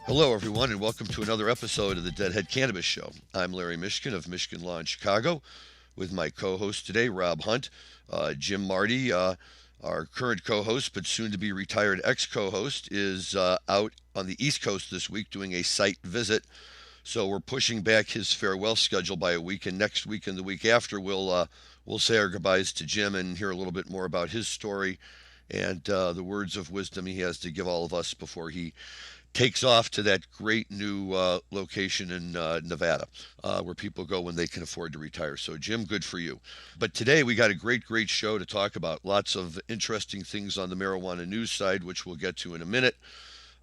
Hello, everyone, and welcome to another episode of the Deadhead Cannabis Show. I'm Larry Mishkin of Mishkin Law in Chicago, with my co-host today, Rob Hunt. Jim Marty, our current co-host, but soon-to-be retired ex-co-host, is out on the East Coast this week doing a site visit. So we're pushing back his farewell schedule by a week, and next week and the week after, we'll say our goodbyes to Jim and hear a little bit more about his story and the words of wisdom he has to give all of us before he takes off to that great new location in Nevada, where people go when they can afford to retire. So, Jim, good for you. But today we got a great show to talk about. Lots of interesting things on the marijuana news side, which we'll get to in a minute.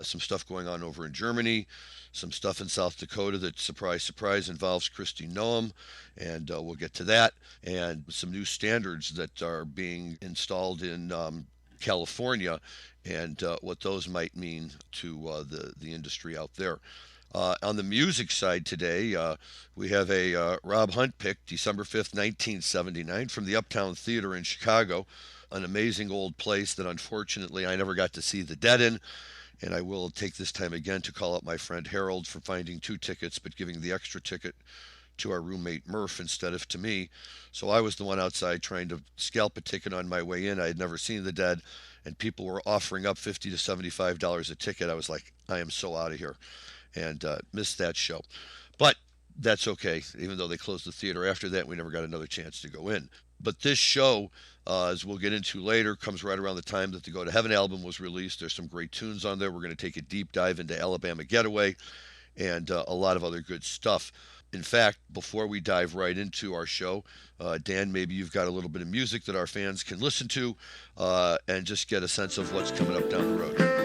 Some stuff going on over in Germany, some stuff in South Dakota that, surprise, surprise, involves Christi Noem, and we'll get to that, and some new standards that are being installed in California, and what those might mean to the industry out there. On the music side today, we have a Rob Hunt pick, December 5th, 1979, from the Uptown Theater in Chicago, an amazing old place that unfortunately I never got to see the Dead in. And I will take this time again to call out my friend Harold for finding 2 tickets, but giving the extra ticket to our roommate Murph instead of to me. So I was the one outside trying to scalp a ticket on my way in. I had never seen the Dead, and people were offering up $50 to $75 a ticket. I was like, I am so out of here, and missed that show. But that's okay. Even though they closed the theater after that, we never got another chance to go in. But this show, as we'll get into later, comes right around the time that the Go to Heaven album was released. There's some great tunes on there. We're going to take a deep dive into Alabama Getaway and a lot of other good stuff. In fact, before we dive right into our show, Dan, maybe you've got a little bit of music that our fans can listen to and just get a sense of what's coming up down the road.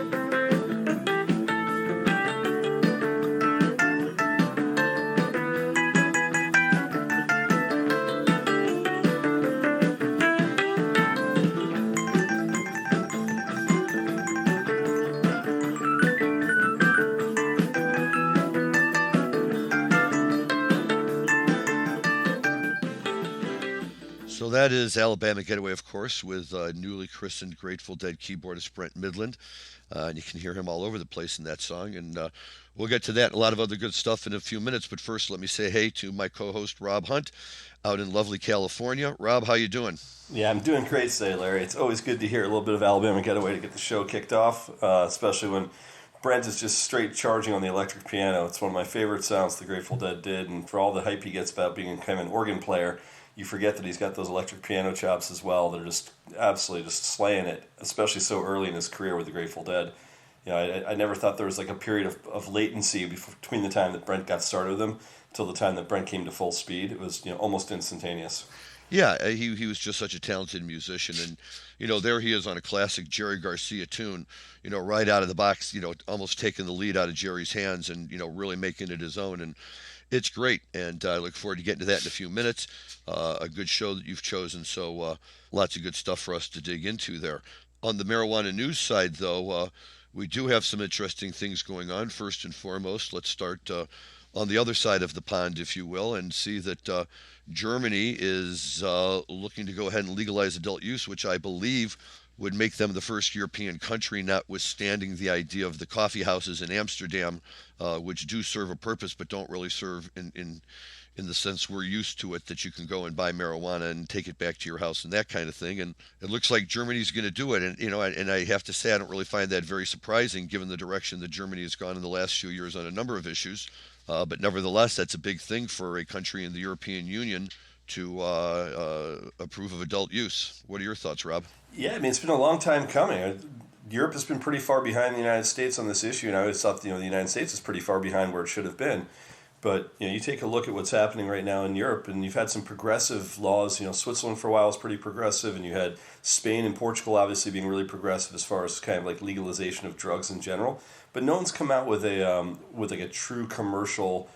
So that is Alabama Getaway, of course, with newly christened Grateful Dead keyboardist Brent Midland. And you can hear him all over the place in that song. And we'll get to that and a lot of other good stuff in a few minutes. But first, let me say hey to my co-host, Rob Hunt, out in lovely California. Rob, how you doing? Yeah, I'm doing great today, Larry. It's always good to hear a little bit of Alabama Getaway to get the show kicked off, especially when Brent is just straight charging on the electric piano. It's one of my favorite sounds the Grateful Dead did, and for all the hype he gets about being kind of an organ player, you forget that he's got those electric piano chops as well that are just absolutely just slaying it, especially so early in his career with the Grateful Dead. You know, I never thought there was like a period of latency between the time that Brent got started with them till the time that Brent came to full speed. It was, almost instantaneous. Yeah, he was just such a talented musician, and there he is on a classic Jerry Garcia tune, right out of the box, almost taking the lead out of Jerry's hands and really making it his own, and it's great, and I look forward to getting to that in a few minutes. A good show that you've chosen, so lots of good stuff for us to dig into there. On the marijuana news side, though, we do have some interesting things going on. First and foremost, let's start on the other side of the pond, if you will, and see that Germany is looking to go ahead and legalize adult use, which I believe would make them the first European country, notwithstanding the idea of the coffee houses in Amsterdam, which do serve a purpose but don't really serve in the sense we're used to it, that you can go and buy marijuana and take it back to your house and that kind of thing. And it looks like Germany's going to do it. And, and I have to say, I don't really find that very surprising given the direction that Germany has gone in the last few years on a number of issues. But nevertheless, that's a big thing for a country in the European Union to approve of adult use. What are your thoughts, Rob? Yeah, I mean, it's been a long time coming. Europe has been pretty far behind the United States on this issue, and I always thought the United States is pretty far behind where it should have been. But you take a look at what's happening right now in Europe, and you've had some progressive laws. Switzerland for a while was pretty progressive, and you had Spain and Portugal obviously being really progressive as far as kind of like legalization of drugs in general. But no one's come out with a true commercial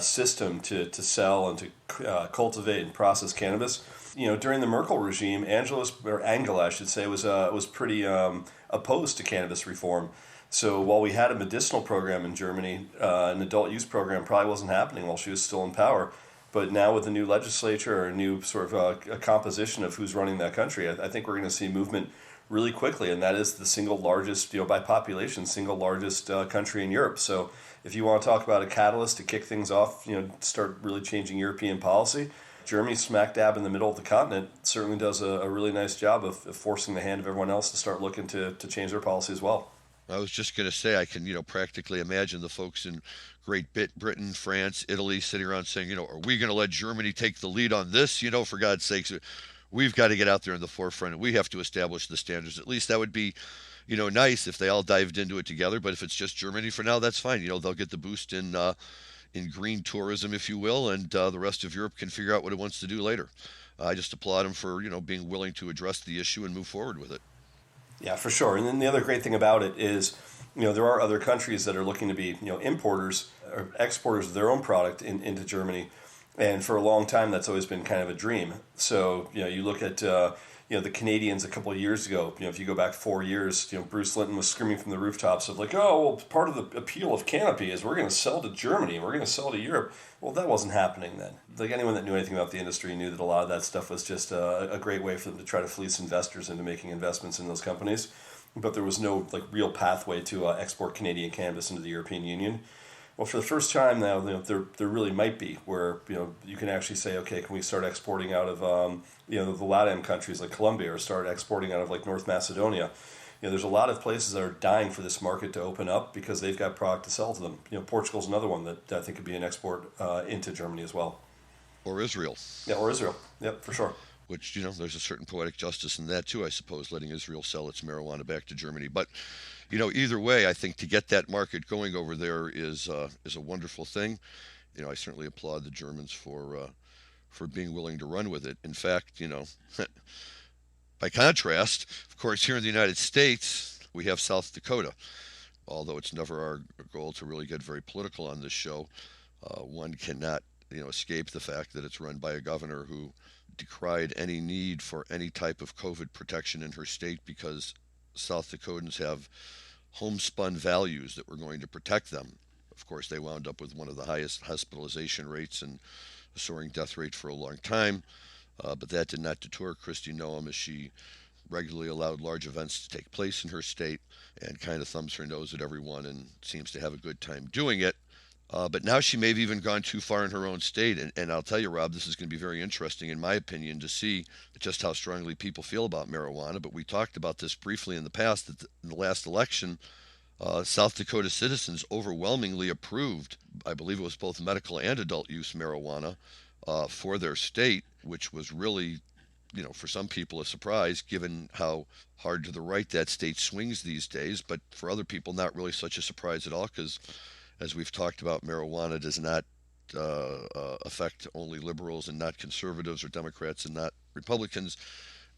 system to sell and to cultivate and process cannabis. During the Merkel regime, Angela, I should say, was pretty opposed to cannabis reform. So while we had a medicinal program in Germany, an adult use program probably wasn't happening while she was still in power. But now with the new legislature or a new sort of a composition of who's running that country, I think we're going to see movement really quickly, and that is the single largest, by population, single largest country in Europe. So if you want to talk about a catalyst to kick things off, start really changing European policy, Germany, smack dab in the middle of the continent, certainly does a really nice job of forcing the hand of everyone else to start looking to change their policy as well. I was just going to say, I can, practically imagine the folks in Great Britain, France, Italy sitting around saying, are we going to let Germany take the lead on this? For God's sakes, we've got to get out there in the forefront and we have to establish the standards. At least that would be, nice if they all dived into it together. But if it's just Germany for now, that's fine. They'll get the boost in green tourism, if you will, and the rest of Europe can figure out what it wants to do later. I just applaud them for, being willing to address the issue and move forward with it. Yeah, for sure. And then the other great thing about it is, there are other countries that are looking to be, importers or exporters of their own product into Germany. And for a long time, that's always been kind of a dream. So, you look at, the Canadians a couple of years ago, if you go back 4 years, Bruce Linton was screaming from the rooftops of like, oh, well, part of the appeal of Canopy is we're going to sell to Germany, we're going to sell to Europe. Well, that wasn't happening then. Like anyone that knew anything about the industry knew that a lot of that stuff was just a great way for them to try to fleece investors into making investments in those companies. But there was no real pathway to export Canadian cannabis into the European Union. Well, for the first time now, there really might be where you can actually say, okay, can we start exporting out of the LATAM countries like Colombia, or start exporting out of North Macedonia? There's a lot of places that are dying for this market to open up because they've got product to sell to them. Portugal's another one that I think could be an export into Germany as well. Or Israel. Yeah, or Israel. Yep, for sure. Which, there's a certain poetic justice in that too, I suppose, letting Israel sell its marijuana back to Germany. But, either way, I think to get that market going over there is a wonderful thing. I certainly applaud the Germans for being willing to run with it. In fact, by contrast, of course, here in the United States, we have South Dakota. Although it's never our goal to really get very political on this show, one cannot, escape the fact that it's run by a governor who decried any need for any type of COVID protection in her state because South Dakotans have homespun values that were going to protect them. Of course, they wound up with one of the highest hospitalization rates and a soaring death rate for a long time, but that did not deter Christi Noem as she regularly allowed large events to take place in her state and kind of thumbs her nose at everyone and seems to have a good time doing it. But now she may have even gone too far in her own state. And I'll tell you, Rob, this is going to be very interesting, in my opinion, to see just how strongly people feel about marijuana. But we talked about this briefly in the past, that in the last election, South Dakota citizens overwhelmingly approved, I believe it was both medical and adult use marijuana for their state, which was really, for some people a surprise, given how hard to the right that state swings these days. But for other people, not really such a surprise at all, because as we've talked about, marijuana does not affect only liberals and not conservatives, or Democrats and not Republicans.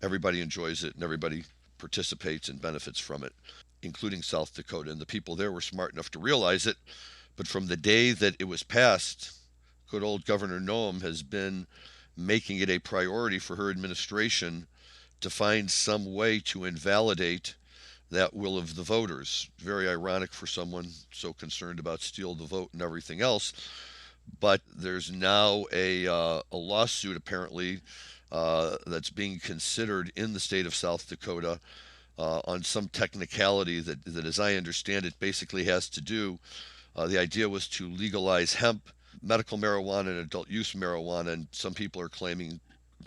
Everybody enjoys it and everybody participates and benefits from it, including South Dakota. And the people there were smart enough to realize it. But from the day that it was passed, good old Governor Noem has been making it a priority for her administration to find some way to invalidate that will of the voters. Very ironic for someone so concerned about steal the vote and everything else. But there's now a lawsuit apparently that's being considered in the state of South Dakota on some technicality that, as I understand it, basically has to do. The idea was to legalize hemp, medical marijuana, and adult use marijuana. And some people are claiming,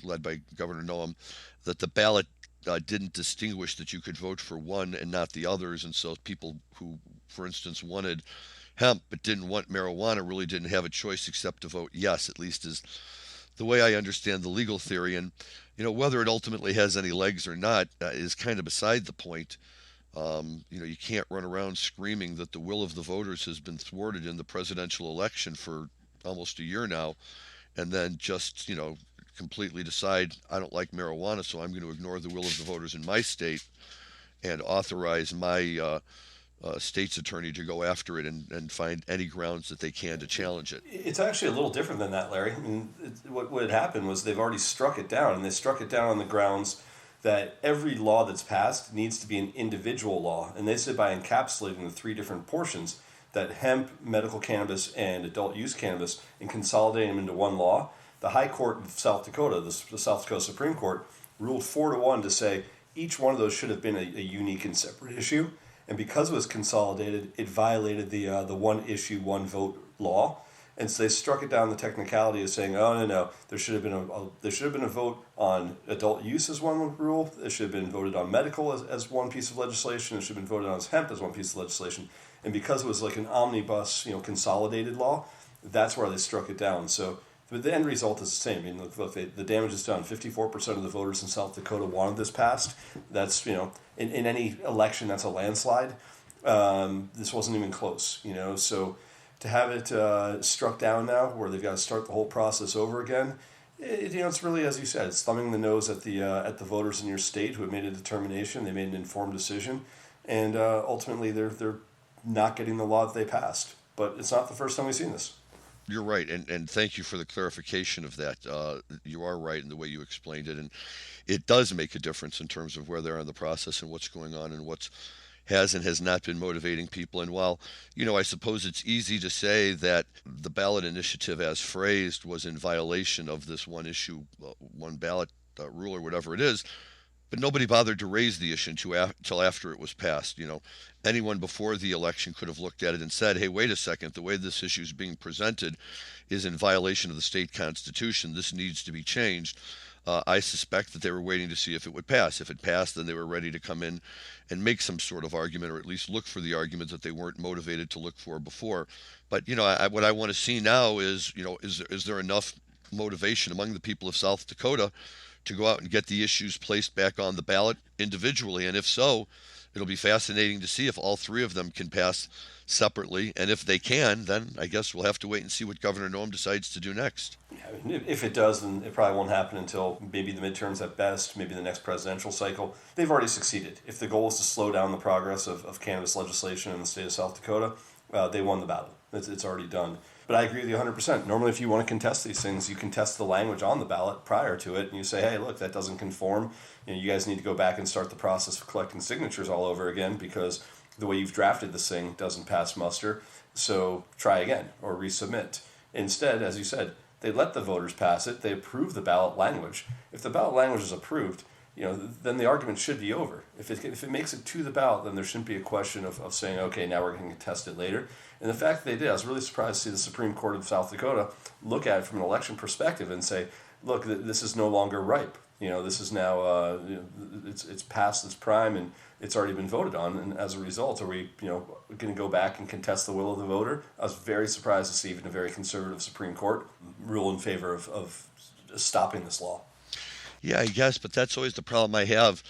led by Governor Noem, that the ballot didn't distinguish that you could vote for one and not the others. And so people who, for instance, wanted hemp but didn't want marijuana really didn't have a choice except to vote yes, at least is the way I understand the legal theory. And, whether it ultimately has any legs or not is kind of beside the point. You can't run around screaming that the will of the voters has been thwarted in the presidential election for almost a year now, and then just, completely decide I don't like marijuana, so I'm going to ignore the will of the voters in my state and authorize my state's attorney to go after it and find any grounds that they can to challenge it. It's actually a little different than that, Larry. I mean, what had happened was they've already struck it down, and they struck it down on the grounds that every law that's passed needs to be an individual law. And they said by encapsulating the three different portions, that hemp, medical cannabis, and adult use cannabis, and consolidating them into one law, The High Court of South Dakota, the South Dakota Supreme Court, ruled 4-1 to say each one of those should have been a unique and separate issue. And because it was consolidated, it violated the one issue, one vote law. And so they struck it down the technicality of saying, oh no, there should have been a vote on adult use as one rule. There should have been voted on medical as one piece of legislation. It should have been voted on as hemp as one piece of legislation. And because it was like an omnibus, consolidated law, that's where they struck it down. So but the end result is the same. I mean, look, the damage is done. 54% of the voters in South Dakota wanted this passed. That's, in any election, that's a landslide. This wasn't even close, So to have it struck down now, where they've got to start the whole process over again, it's really, as you said, it's thumbing the nose at the voters in your state who have made a determination. They made an informed decision, and ultimately they're not getting the law that they passed. But it's not the first time we've seen this. You're right, and thank you for the clarification of that. You are right in the way you explained it, and it does make a difference in terms of where they are in the process and what's going on and what has and has not been motivating people. And while, I suppose it's easy to say that the ballot initiative as phrased was in violation of this one issue, one ballot rule or whatever it is, but nobody bothered to raise the issue until after it was passed. Anyone before the election could have looked at it and said, hey, wait a second, the way this issue is being presented is in violation of the state constitution. This needs to be changed. I suspect that they were waiting to see if it would pass. If it passed, then they were ready to come in and make some sort of argument, or at least look for the argument that they weren't motivated to look for before. But, what I want to see now is, is there enough motivation among the people of South Dakota to go out and get the issues placed back on the ballot individually? And if so, it'll be fascinating to see if all three of them can pass separately. And if they can, then I guess we'll have to wait and see what Governor Noem decides to do next. Yeah, I mean, if it does, then it probably won't happen until maybe the midterms at best, maybe the next presidential cycle. They've already succeeded. If the goal is to slow down the progress of cannabis legislation in the state of South Dakota, they won the battle. It's already done. But I agree with you 100%. Normally, if you want to contest these things, you contest the language on the ballot prior to it, and you say, hey, look, that doesn't conform. You guys need to go back and start the process of collecting signatures all over again because the way you've drafted this thing doesn't pass muster. So try again or resubmit. Instead, as you said, they let the voters pass it. They approve the ballot language. If the ballot language is approved, then the argument should be over. If it makes it to the ballot, then there shouldn't be a question of saying, okay, now we're going to contest it later. And the fact that they did, I was really surprised to see the Supreme Court of South Dakota look at it from an election perspective and say, look, this is no longer ripe. This is now, it's past its prime and it's already been voted on. And as a result, are we, going to go back and contest the will of the voter? I was very surprised to see even a very conservative Supreme Court rule in favor of stopping this law. Yeah, I guess, but that's always the problem I have,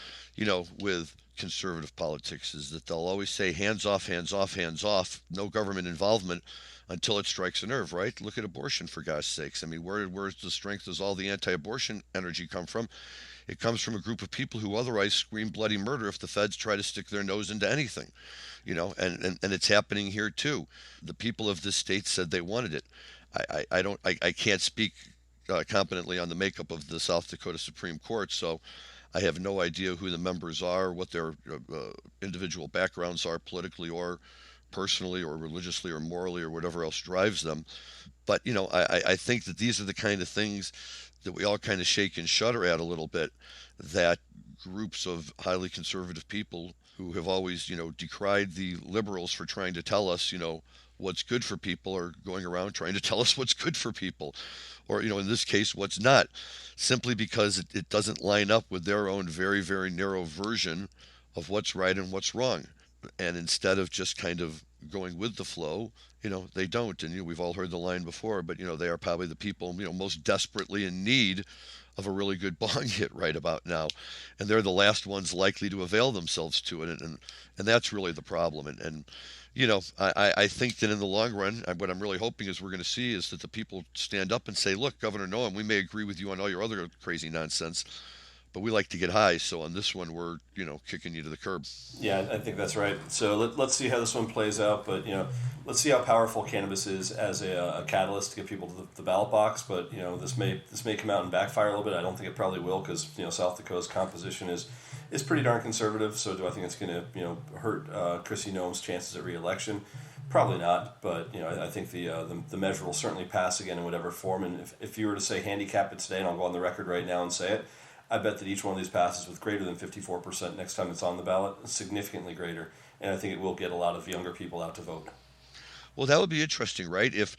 with conservative politics is that they'll always say hands off, hands off, hands off, no government involvement until it strikes a nerve, right? Look at abortion, for God's sakes. I mean, where's the strength does all the anti-abortion energy come from? It comes from a group of people who otherwise scream bloody murder if the feds try to stick their nose into anything, and it's happening here too. The people of this state said they wanted it. I can't speak competently on the makeup of the South Dakota Supreme Court, so I have no idea who the members are, what their individual backgrounds are politically or personally or religiously or morally or whatever else drives them. But, I think that these are the kind of things that we all kind of shake and shudder at a little bit, that groups of highly conservative people who have always, decried the liberals for trying to tell us, what's good for people are going around trying to tell us what's good for people. Or, in this case, what's not, simply because it doesn't line up with their own very, very narrow version of what's right and what's wrong. And instead of just kind of going with the flow, they don't. And we've all heard the line before, but, they are probably the people, most desperately in need of a really good bong hit right about now. And they're the last ones likely to avail themselves to it. And that's really the problem. And I think that in the long run, what I'm really hoping is we're going to see is that the people stand up and say, look, Governor Noem, we may agree with you on all your other crazy nonsense, but we like to get high. So on this one, we're, kicking you to the curb. Yeah, I think that's right. So let's see how this one plays out. But, let's see how powerful cannabis is as a catalyst to get people to the ballot box. But, this may come out and backfire a little bit. I don't think it probably will because, South Dakota's composition is pretty darn conservative. So do I think it's going to, hurt Christi Noem's chances at re-election? Probably not, but I think the measure will certainly pass again in whatever form. And if you were to say handicap it today, and I'll go on the record right now and say it, I bet that each one of these passes with greater than 54% next time it's on the ballot, significantly greater. And I think it will get a lot of younger people out to vote. Well, that would be interesting, right? If,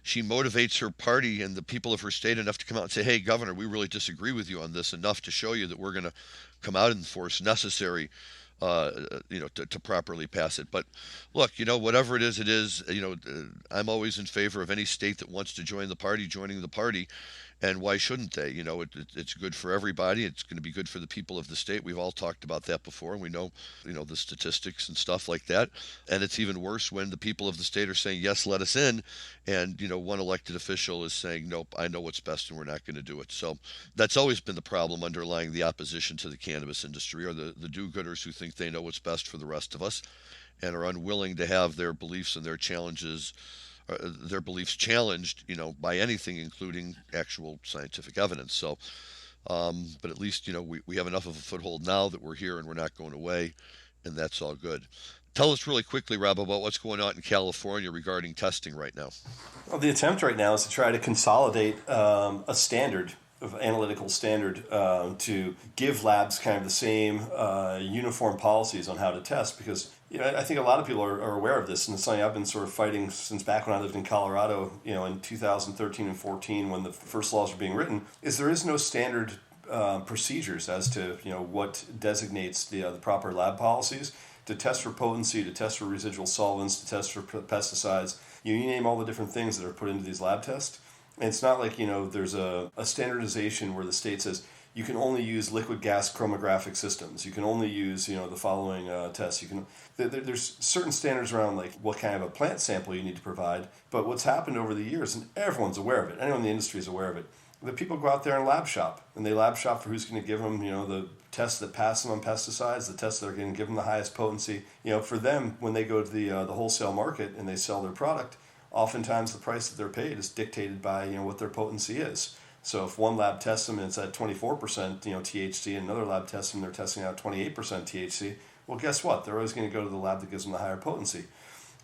she motivates her party and the people of her state enough to come out and say, hey, Governor, we really disagree with you on this enough to show you that we're going to come out and force necessary, to properly pass it. But look, whatever it is, it is. I'm always in favor of any state that wants to join the party, joining the party. And why shouldn't they? It's good for everybody. It's going to be good for the people of the state. We've all talked about that before, and we know, the statistics and stuff like that. And it's even worse when the people of the state are saying, yes, let us in. And, one elected official is saying, nope, I know what's best and we're not going to do it. So that's always been the problem underlying the opposition to the cannabis industry, or the do-gooders who think they know what's best for the rest of us and are unwilling to have their beliefs and their beliefs challenged, by anything, including actual scientific evidence. So, but at least, we have enough of a foothold now that we're here and we're not going away, and that's all good. Tell us really quickly, Rob, about what's going on in California regarding testing right now. Well, the attempt right now is to try to consolidate a standard, of analytical standard, to give labs kind of the same uniform policies on how to test, because I think a lot of people are aware of this, and it's something I've been sort of fighting since back when I lived in Colorado, in 2013 and 14 when the first laws were being written, is there is no standard procedures as to what designates the proper lab policies to test for potency, to test for residual solvents, to test for pesticides. You name all the different things that are put into these lab tests. And it's not like, there's a standardization where the state says you can only use liquid gas chromatographic systems. You can only use, the following tests. There's certain standards around like what kind of a plant sample you need to provide. But what's happened over the years, and everyone's aware of it, anyone in the industry is aware of it, the people go out there and lab shop. And they lab shop for who's going to give them, the tests that pass them on pesticides, the tests that are going to give them the highest potency. For them, when they go to the wholesale market and they sell their product, oftentimes the price that they're paid is dictated by what their potency is. So if one lab tests them and it's at 24% THC, and another lab tests them and they're testing out 28% THC, well, guess what? They're always going to go to the lab that gives them the higher potency.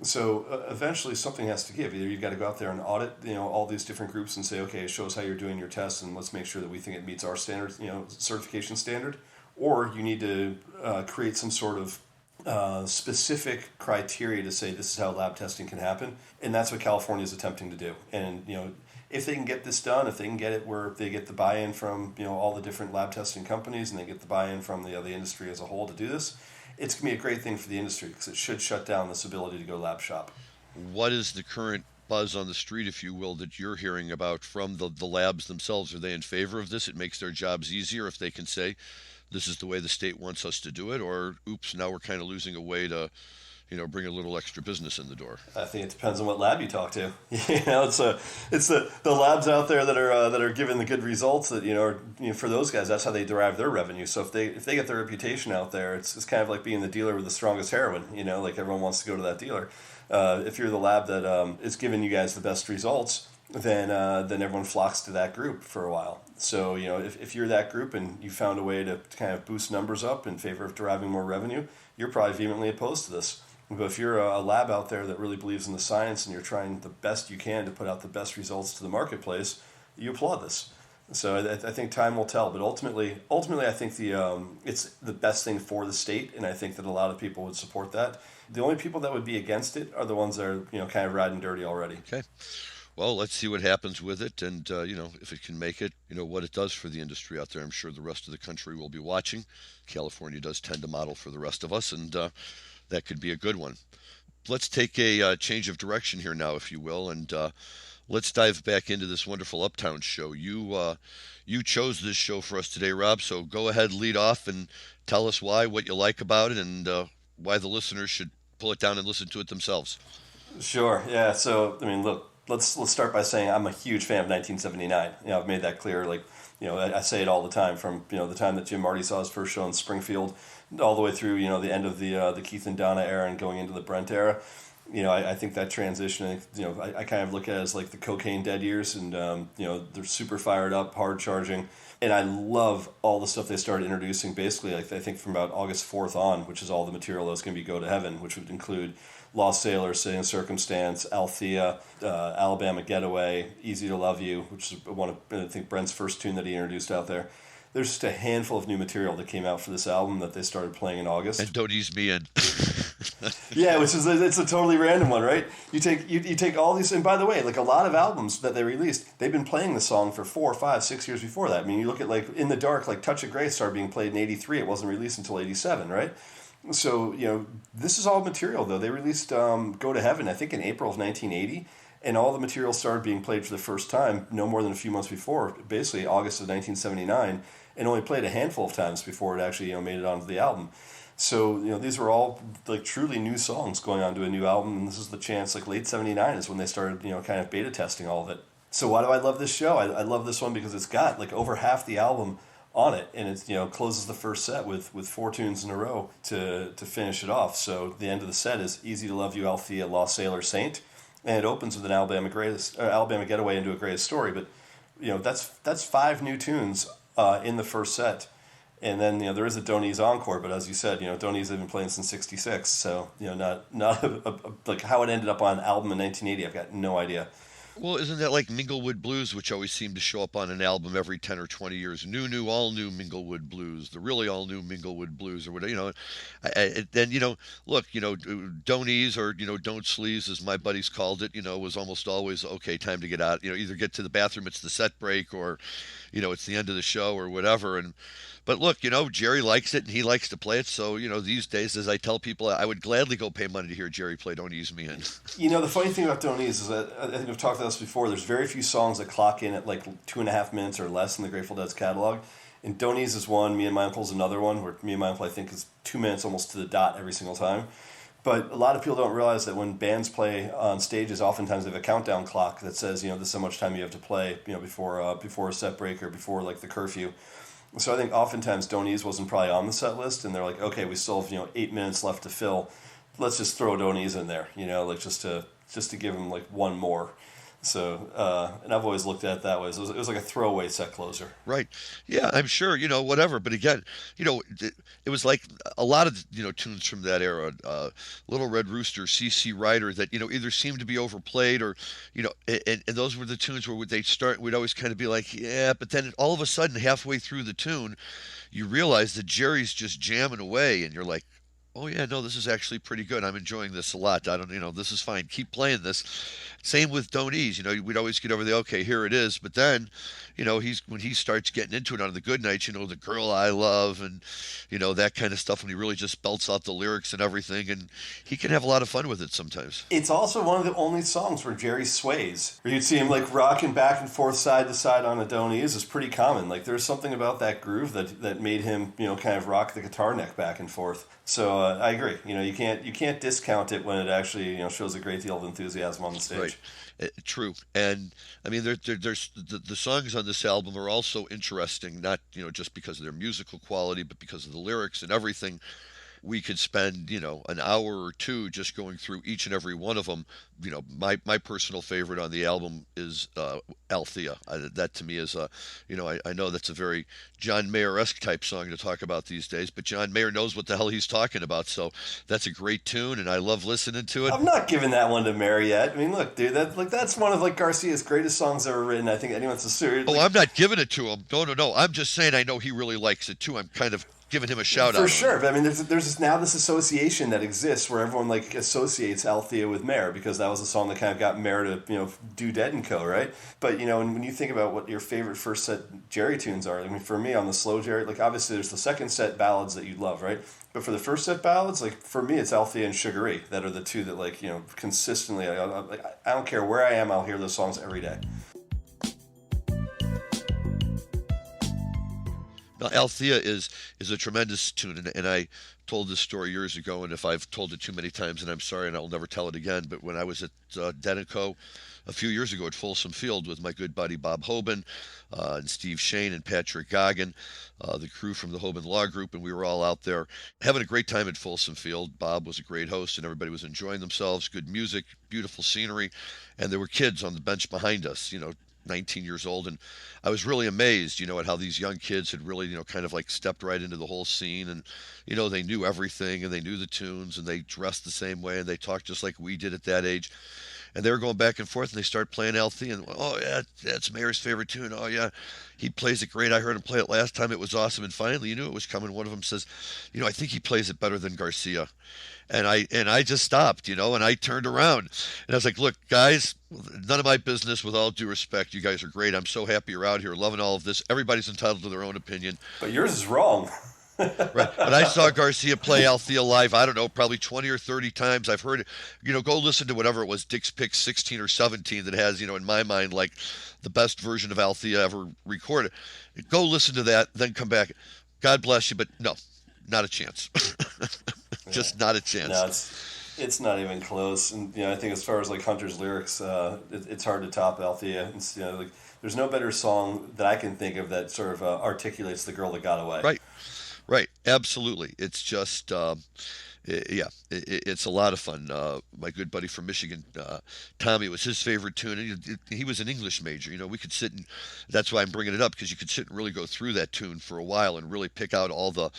So eventually something has to give. Either you've got to go out there and audit all these different groups and say, okay, show us how you're doing your tests and let's make sure that we think it meets our standards, certification standard, or you need to create some sort of specific criteria to say this is how lab testing can happen, and that's what California is attempting to do. And if they can get this done, if they can get it where they get the buy-in from all the different lab testing companies, and they get the buy-in from the industry as a whole to do this, it's going to be a great thing for the industry because it should shut down this ability to go lab shop. What is the current buzz on the street, if you will, that you're hearing about from the labs themselves? Are they in favor of this? It makes their jobs easier if they can say, this is the way the state wants us to do it, or oops, now we're kind of losing a way to, bring a little extra business in the door. I think it depends on what lab you talk to. It's the labs out there that are giving the good results that for those guys, that's how they derive their revenue. So if they get their reputation out there, it's kind of like being the dealer with the strongest heroin. Like everyone wants to go to that dealer. If you're the lab that is giving you guys the best results, then everyone flocks to that group for a while. So if you're that group and you found a way to kind of boost numbers up in favor of deriving more revenue, you're probably vehemently opposed to this. But if you're a lab out there that really believes in the science and you're trying the best you can to put out the best results to the marketplace, you applaud this. So I think time will tell. But ultimately, I think it's the best thing for the state, and I think that a lot of people would support that. The only people that would be against it are the ones that are kind of riding dirty already. Okay. Well, let's see what happens with it, and if it can make it, what it does for the industry out there. I'm sure the rest of the country will be watching. California does tend to model for the rest of us, and that could be a good one. Let's take a change of direction here now, if you will, and let's dive back into this wonderful Uptown show. You chose this show for us today, Rob, so go ahead, lead off, and tell us why, what you like about it, and why the listeners should pull it down and listen to it themselves. Sure, yeah. So, look, let's start by saying I'm a huge fan of 1979. I've made that clear. I say it all the time, from the time that Jim Marty saw his first show in Springfield, all the way through the end of the Keith and Donna era and going into the Brent era. I think that transition, I kind of look at it as like the cocaine dead years, and they're super fired up, hard charging, And I love all the stuff they started introducing basically, like, I think from about August 4th on, which is all the material that's going to be Go to Heaven, which would include Lost Sailor, Sitting in Circumstance, Althea, Alabama-Getaway, Easy to Love You, which is one of, I think, Brent's first tune that he introduced out there. There's just a handful of new material that came out for this album that they started playing in August. And Don't Ease Me In. Yeah, which is it's a totally random one, right? You take all these, and by the way, like a lot of albums that they released, they've been playing the song for 4, 5, 6 years before that. I mean, you look at like In the Dark, like Touch of Grey started being played in '83. It wasn't released until '87, right? So this is all material though. They released Go to Heaven, I think, in April of 1980. And all the material started being played for the first time no more than a few months before, basically August of 1979, and only played a handful of times before it actually made it onto the album. So these were all like truly new songs going onto a new album, and this is the chance. Like late '79 is when they started kind of beta testing all of it. So why do I love this show? I love this one because it's got like over half the album on it, and it's closes the first set with 4 tunes in a row to finish it off. So the end of the set is Easy to Love You, Althea, Lost Sailor, Saint. And it opens with an Alabama Getaway into a Greatest Story, but that's 5 new tunes in the first set, and then there is a Don't Ease encore, but as you said, Don't Ease had been playing since '66, so not like how it ended up on an album in 1980. I've got no idea. Well, isn't that like Minglewood Blues, which always seem to show up on an album every 10 or 20 years? New, all new Minglewood Blues, the really all new Minglewood Blues, or whatever, then, look, Don't Ease or, Don't Sleaze, as my buddies called it, was almost always, okay, time to get out, either get to the bathroom, it's the set break, or, it's the end of the show or whatever. But look, Jerry likes it and he likes to play it. So, these days, as I tell people, I would gladly go pay money to hear Jerry play Don't Ease Me In. The funny thing about Don't Ease is that, I think I've talked about this before, there's very few songs that clock in at like 2.5 minutes or less in the Grateful Dead's catalog. And Don't Ease is one, Me and My Uncle is another one, where Me and My Uncle, I think, is 2 minutes almost to the dot every single time. But a lot of people don't realize that when bands play on stages, oftentimes they have a countdown clock that says, this is how much time you have to play, before a set break or before like the curfew. So I think oftentimes Don't Ease wasn't probably on the set list, and they're like, okay, we still have 8 minutes left to fill. Let's just throw Don't Ease in there, like just to give them like one more. So and I've always looked at it that way. So it was like a throwaway set closer. Right. Yeah, I'm sure, whatever. But again, it was like a lot of, tunes from that era, Little Red Rooster, C.C. Rider, that, either seemed to be overplayed or, and those were the tunes where we'd always kind of be like, yeah, but then all of a sudden, halfway through the tune, you realize that Jerry's just jamming away and you're like, oh yeah, no, this is actually pretty good. I'm enjoying this a lot. I don't, this is fine. Keep playing this. Same with Don't Ease. We'd always get over the okay, here it is. But then, when he starts getting into it on the good nights, the girl I love and, that kind of stuff, when he really just belts out the lyrics and everything, and he can have a lot of fun with it sometimes. It's also one of the only songs where Jerry sways, where you'd see him like rocking back and forth side to side on a Don't Ease is pretty common. Like there's something about that groove that made him, kind of rock the guitar neck back and forth. So I agree. You can't discount it when it actually shows a great deal of enthusiasm on the stage. Right. True. And I mean, there's the songs on this album are also interesting, not just because of their musical quality, but because of the lyrics and everything. We could spend an hour or two just going through each and every one of them. My personal favorite on the album is Althea. That to me is I know that's a very John Mayer-esque type song to talk about these days, but John Mayer knows what the hell he's talking about. So that's a great tune, and I love listening to it. I'm not giving that one to Mayer yet. I mean, look, dude, that's one of like Garcia's greatest songs ever written. I think anyone's a serious. Oh, I'm not giving it to him. No. I'm just saying I know he really likes it too. I'm kind of giving him a shout out. For sure. But I mean, there's now this association that exists where everyone like associates Althea with Mayer because that was a song that kind of got Mayer to do Dead and Co. Right? But when you think about what your favorite first set Jerry tunes are, I mean, for me on the slow Jerry, like obviously there's the second set ballads that you love, right? But for the first set ballads, like for me, it's Althea and Sugar-E that are the two that like consistently. I don't care where I am, I'll hear those songs every day. Now, Althea is a tremendous tune, and I told this story years ago, and if I've told it too many times, and I'm sorry, and I'll never tell it again, but when I was at Dead & Co. a few years ago at Folsom Field with my good buddy Bob Hoban, and Steve Shane and Patrick Goggin, the crew from the Hoban Law Group, and we were all out there having a great time at Folsom Field. Bob was a great host, and everybody was enjoying themselves, good music, beautiful scenery, and there were kids on the bench behind us, 19 years old, and I was really amazed, at how these young kids had really, kind of like stepped right into the whole scene, and they knew everything, and they knew the tunes, and they dressed the same way, and they talked just like we did at that age. And they were going back and forth, and they start playing Althea, and oh yeah, that's Mayor's favorite tune. Oh yeah, he plays it great. I heard him play it last time; it was awesome. And finally, you knew it was coming. One of them says, I think he plays it better than Garcia. And I just stopped, and I turned around, and I was like, look, guys, none of my business. With all due respect, you guys are great. I'm so happy you're out here, loving all of this. Everybody's entitled to their own opinion. But yours is wrong. Right. But I saw Garcia play Althea live, I don't know, probably 20 or 30 times. I've heard it. Go listen to whatever it was, Dick's Picks 16 or 17, that has, in my mind, like the best version of Althea ever recorded. Go listen to that, then come back. God bless you, but no, not a chance. Just not a chance. No, it's not even close. And, I think as far as like Hunter's lyrics, it's hard to top Althea. It's, like, there's no better song that I can think of that sort of articulates the girl that got away. Right, absolutely. It's just, it's a lot of fun. My good buddy from Michigan, Tommy, was his favorite tune. And he was an English major. We could sit and that's why I'm bringing it up, because you could sit and really go through that tune for a while and really pick out all the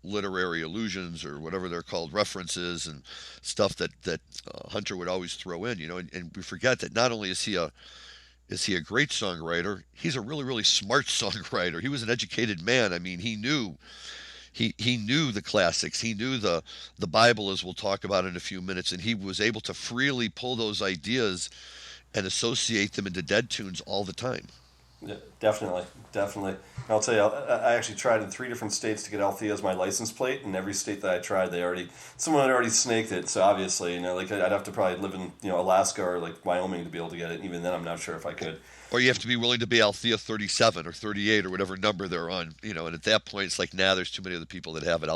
literary allusions, or whatever they're called, references and stuff that Hunter would always throw in. And we forget that not only is he a great songwriter, he's a really, really smart songwriter. He was an educated man. I mean, he knew the classics. He knew the Bible, as we'll talk about in a few minutes, and he was able to freely pull those ideas and associate them into Dead tunes all the time. Yeah, definitely. And I'll tell you, I actually tried in 3 different states to get Althea as my license plate, and every state that I tried, someone had already snaked it. So obviously, like I'd have to probably live in Alaska or like Wyoming to be able to get it. Even then, I'm not sure if I could. Or you have to be willing to be Althea 37 or 38 or whatever number they're on, and at that point it's like, nah, there's too many other people that have it.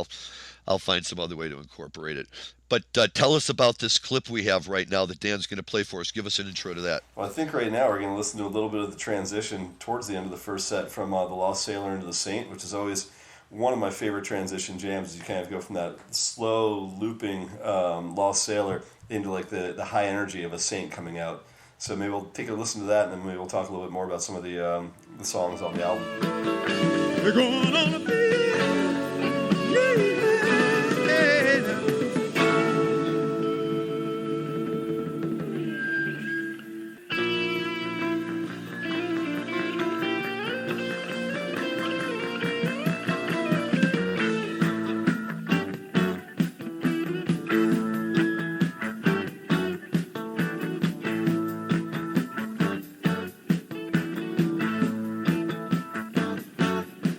I'll find some other way to incorporate it. But tell us about this clip we have right now that Dan's going to play for us. Give us an intro to that. Well, I think right now we're going to listen to a little bit of the transition towards the end of the first set from The Lost Sailor into The Saint, which is always one of my favorite transition jams. You kind of go from that slow looping Lost Sailor into like the high energy of a Saint coming out. So maybe we'll take a listen to that, and then maybe we'll talk a little bit more about some of the songs on the album. We're going on a field, yeah.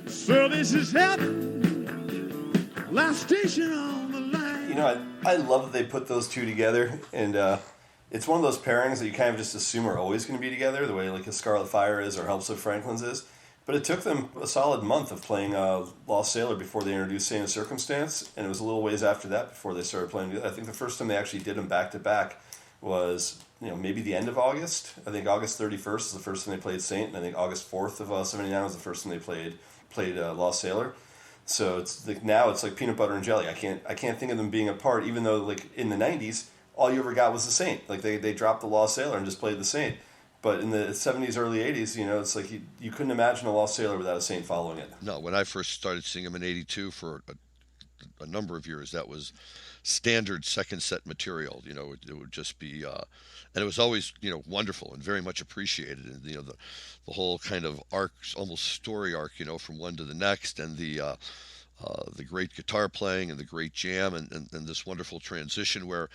So this is heaven, last station on the line. I love that they put those two together, and it's one of those pairings that you kind of just assume are always going to be together, the way like a Scarlet Fire is or Helps of Franklin's is. But it took them a solid month of playing Lost Sailor before they introduced Saint of Circumstance, and it was a little ways after that before they started playing together. I think the first time they actually did them back to back was maybe the end of August. I think August 31st is the first time they played Saint, and I think August 4th of 79 was the first time they played Lost Sailor. So it's like now it's like peanut butter and jelly. I can't think of them being apart, even though like in the 90s all you ever got was the Saint. Like they dropped the Lost Sailor and just played the Saint. But in the 70s, early 80s, it's like you couldn't imagine a Lost Sailor without a Saint following it. No, when I first started seeing him in '82 for a number of years, that was standard second set material. It would just be, and it was always wonderful and very much appreciated. And the whole kind of arc, almost story arc, from one to the next, and the great guitar playing and the great jam and this wonderful transition where,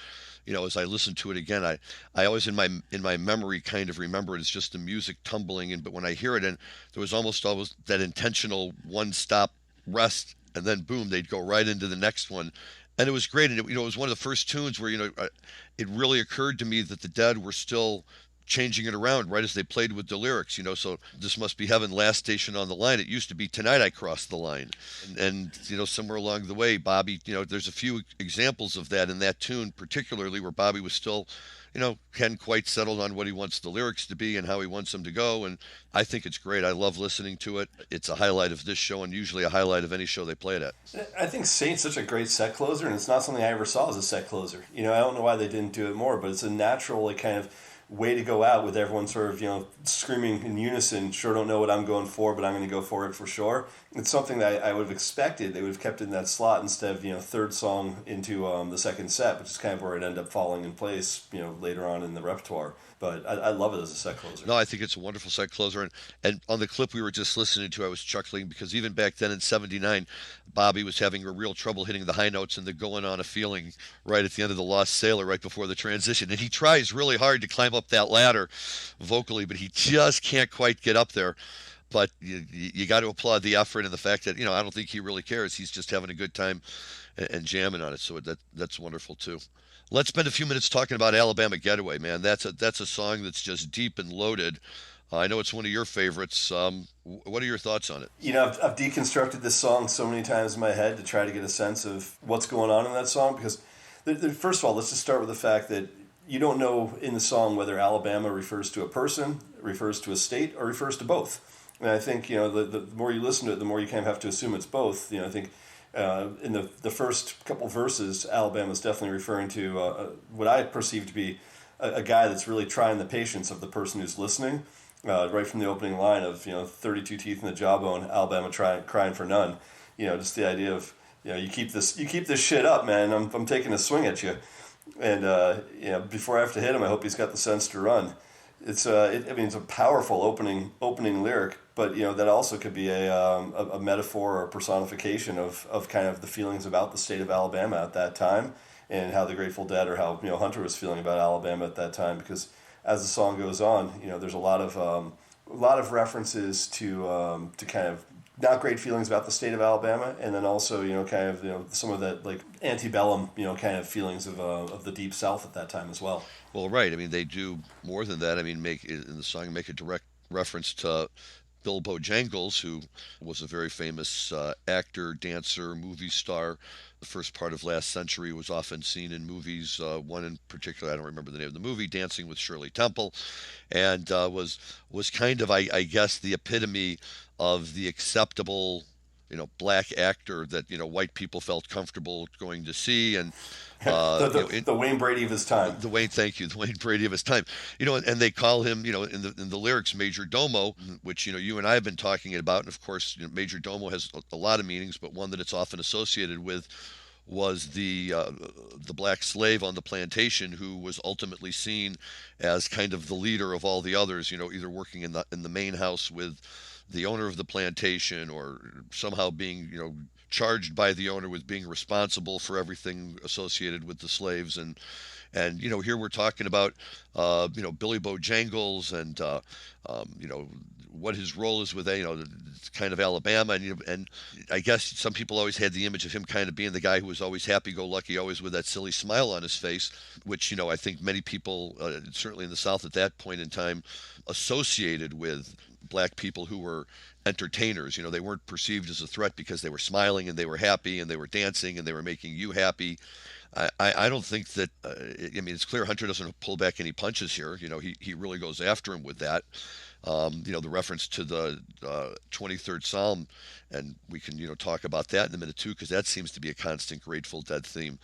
as I listen to it again, I always in my memory kind of remember it as just the music tumbling in, but when I hear it, and there was almost always that intentional one stop rest, and then boom, they'd go right into the next one. And it was great, and it was one of the first tunes where it really occurred to me that the Dead were still changing it around right as they played with the lyrics. So This Must Be Heaven, Last Station on the Line. It used to be Tonight I Crossed the Line, and somewhere along the way, Bobby. There's a few examples of that in that tune, particularly where Bobby was still, hadn't quite settled on what he wants the lyrics to be and how he wants them to go. And I think it's great. I love listening to it. It's a highlight of this show, and usually a highlight of any show they play it at. I think Saint's such a great set closer, and it's not something I ever saw as a set closer. I don't know why they didn't do it more, but it's a natural kind of way to go out with everyone sort of, screaming in unison, sure don't know what I'm going for, but I'm going to go for it for sure. It's something that I would have expected they would have kept in that slot instead of, third song into the second set, which is kind of where it ended up falling in place, later on in the repertoire. But I love it as a set closer. No, I think it's a wonderful set closer. And on the clip we were just listening to, I was chuckling because even back then in '79, Bobby was having a real trouble hitting the high notes and the going on a feeling right at the end of the Lost Sailor, right before the transition. And he tries really hard to climb up that ladder vocally, but he just can't quite get up there. But you got to applaud the effort and the fact that, I don't think he really cares. He's just having a good time and jamming on it. So that's wonderful too. Let's spend a few minutes talking about Alabama Getaway, man. That's a song that's just deep and loaded. I know it's one of your favorites. What are your thoughts on it? I've deconstructed this song so many times in my head to try to get a sense of what's going on in that song because, first of all, let's just start with the fact that you don't know in the song whether Alabama refers to a person, refers to a state, or refers to both. And I think, the more you listen to it, the more you kind of have to assume it's both. I think in the first couple verses, Alabama is definitely referring to what I perceive to be a guy that's really trying the patience of the person who's listening. Right from the opening line of 32 teeth in the jawbone, Alabama crying for none. Just the idea of you keep this shit up, man. I'm taking a swing at you, and before I have to hit him, I hope he's got the sense to run. It's it's a powerful opening lyric, but that also could be a metaphor or a personification of kind of the feelings about the state of Alabama at that time, and how the Grateful Dead or how Hunter was feeling about Alabama at that time. Because as the song goes on, there's a lot of references to kind of not great feelings about the state of Alabama, and then also kind of some of that like antebellum kind of feelings of the Deep South at that time as well. Well, right. I mean, they do more than that. I mean, make a direct reference to Bill Bojangles, who was a very famous actor, dancer, movie star. The first part of last century was often seen in movies. One in particular, I don't remember the name of the movie, Dancing with Shirley Temple, and was kind of, I guess, the epitome of the acceptable, black actor that white people felt comfortable going to see, and the Wayne Brady of his time. The Wayne Brady of his time. And they call him, in the lyrics, Major Domo, which you and I have been talking about. And of course, Major Domo has a lot of meanings, but one that it's often associated with was the black slave on the plantation who was ultimately seen as kind of the leader of all the others. Either working in the main house with the owner of the plantation, or somehow being charged by the owner with being responsible for everything associated with the slaves. And here we're talking about Billy Bojangles and what his role is with kind of Alabama, and I guess some people always had the image of him kind of being the guy who was always happy-go-lucky, always with that silly smile on his face, which I think many people certainly in the South at that point in time associated with black people who were entertainers. They weren't perceived as a threat because they were smiling and they were happy and they were dancing and they were making you happy. I don't think that, it's clear Hunter doesn't pull back any punches here. He really goes after him with that. The reference to the 23rd Psalm, and we can, talk about that in a minute too, because that seems to be a constant Grateful Dead theme.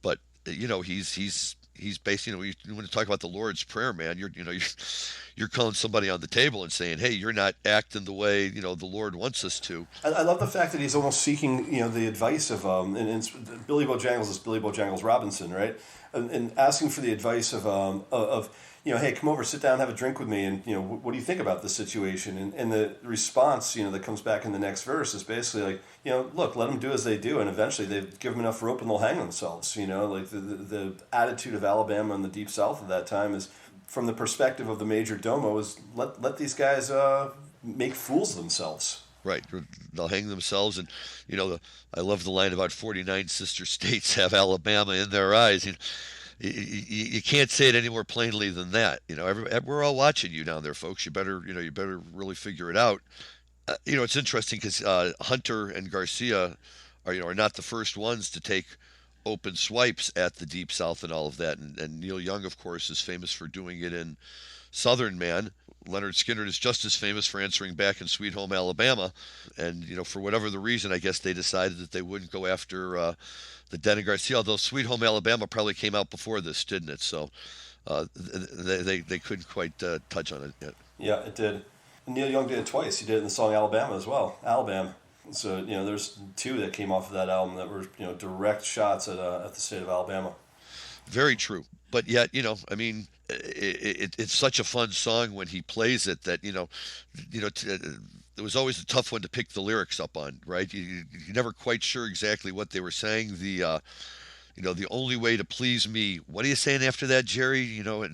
But, he's basically, you want to talk about the Lord's Prayer, man. You're calling somebody on the table and saying, hey, you're not acting the way the Lord wants us to. I love the fact that he's almost seeking the advice of and Billy Bojangles is Billy Bojangles Robinson, right? And asking for the advice of hey, come over, sit down, have a drink with me, and what do you think about this situation? And the response that comes back in the next verse is basically like, look, let them do as they do, and eventually they give them enough rope and they'll hang themselves. Like the attitude of Alabama and the Deep South at that time is, from the perspective of the Major Domo, is let these guys make fools of themselves. Right, they'll hang themselves, and I love the line about 49 sister states have Alabama in their eyes. You can't say it any more plainly than that. We're all watching you down there, folks. You better really figure it out. It's interesting because Hunter and Garcia are not the first ones to take open swipes at the Deep South and all of that. And Neil Young, of course, is famous for doing it in Southern Man. Leonard Skinner is just as famous for answering back in Sweet Home Alabama. And, for whatever the reason, I guess they decided that they wouldn't go after the Dead and Garcia, although Sweet Home Alabama probably came out before this, didn't it? So they couldn't quite touch on it yet. Yeah, it did. Neil Young did it twice. He did it in the song Alabama as well. Alabama. So, there's two that came off of that album that were, direct shots at the state of Alabama. Very true. But yet, I mean, it's such a fun song when he plays it that, it was always a tough one to pick the lyrics up on, right? You're never quite sure exactly what they were saying. The only way to please me. What are you saying after that, Jerry? Now,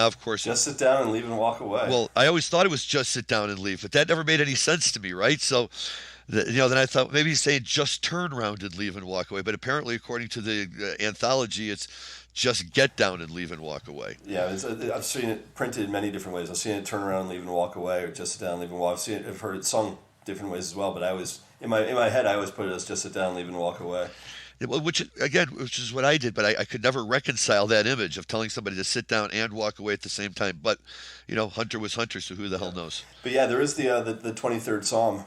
of course, just sit down and leave and walk away. Well, I always thought it was just sit down and leave, but that never made any sense to me, right? So, then I thought maybe he's saying just turn around and leave and walk away. But apparently, according to the anthology, it's just get down and leave and walk away. Yeah, I've seen it printed in many different ways. I've seen it turn around and leave and walk away, or just sit down and leave and walk. I've heard it sung different ways as well. But I always in my head I always put it as just sit down and leave and walk away. Which is what I did, but I could never reconcile that image of telling somebody to sit down and walk away at the same time. But Hunter was Hunter, so who the hell knows? But yeah, there is the 23rd Psalm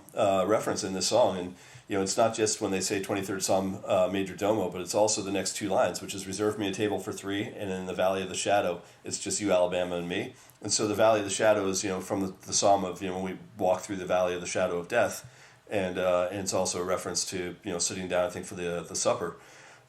reference in this song, and it's not just when they say 23rd Psalm Major Domo, but it's also the next two lines, which is reserve me a table for three, and in the valley of the shadow, it's just you, Alabama, and me. And so the valley of the shadow is from the Psalm of when we walk through the valley of the shadow of death. And it's also a reference to sitting down, I think, for the supper.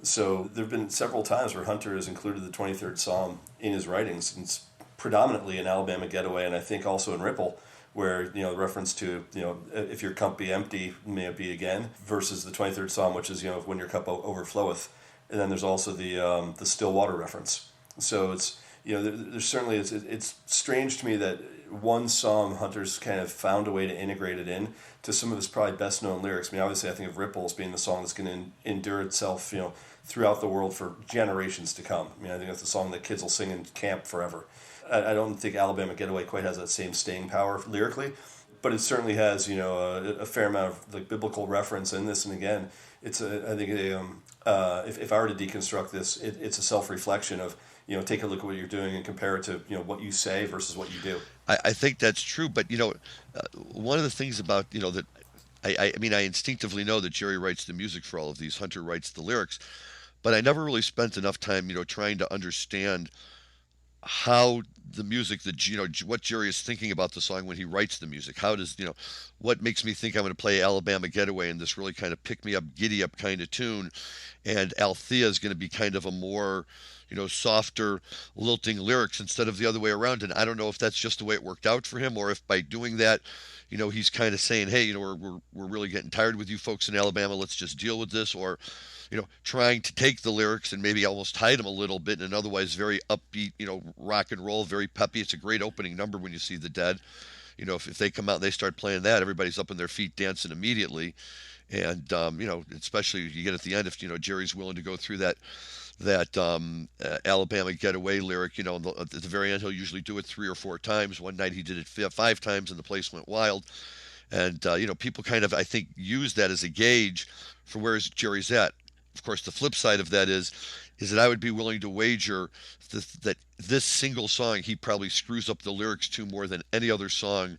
So there have been several times where Hunter has included the 23rd Psalm in his writings, and it's predominantly in Alabama Getaway, and I think also in Ripple, where the reference to if your cup be empty, may it be again, versus the 23rd Psalm, which is when your cup overfloweth, and then there's also the still water reference. So it's there's certainly it's strange to me that one song Hunter's kind of found a way to integrate it in to some of his probably best known lyrics. I mean, obviously I think of Ripple as being the song that's going to endure itself, throughout the world for generations to come. I mean, I think that's a song that kids will sing in camp forever. I don't think Alabama Getaway quite has that same staying power lyrically, but it certainly has, a fair amount of biblical reference in this. And again, it's I think if I were to deconstruct this, it's a self-reflection of, take a look at what you're doing and compare it to, what you say versus what you do. I think that's true, but one of the things about that I mean I instinctively know that Jerry writes the music for all of these, Hunter writes the lyrics, but I never really spent enough time trying to understand how the music that what Jerry is thinking about the song when he writes the music. How does what makes me think I'm going to play Alabama Getaway in this really kind of pick me up, giddy up kind of tune, and Althea is going to be kind of a more softer, lilting lyrics instead of the other way around. And I don't know if that's just the way it worked out for him, or if by doing that, he's kind of saying, hey, we're really getting tired with you folks in Alabama. Let's just deal with this, or trying to take the lyrics and maybe almost hide them a little bit in an otherwise very upbeat, rock and roll, very peppy. It's a great opening number when you see the Dead. If they come out and they start playing that, everybody's up on their feet dancing immediately. And especially you get at the end, if Jerry's willing to go through that Alabama Getaway lyric, at the very end he'll usually do it 3 or 4 times. One night he did it 5 times and the place went wild. And people kind of, I think, use that as a gauge for where Jerry's at. Of course, the flip side of that is that I would be willing to wager that this single song he probably screws up the lyrics to more than any other song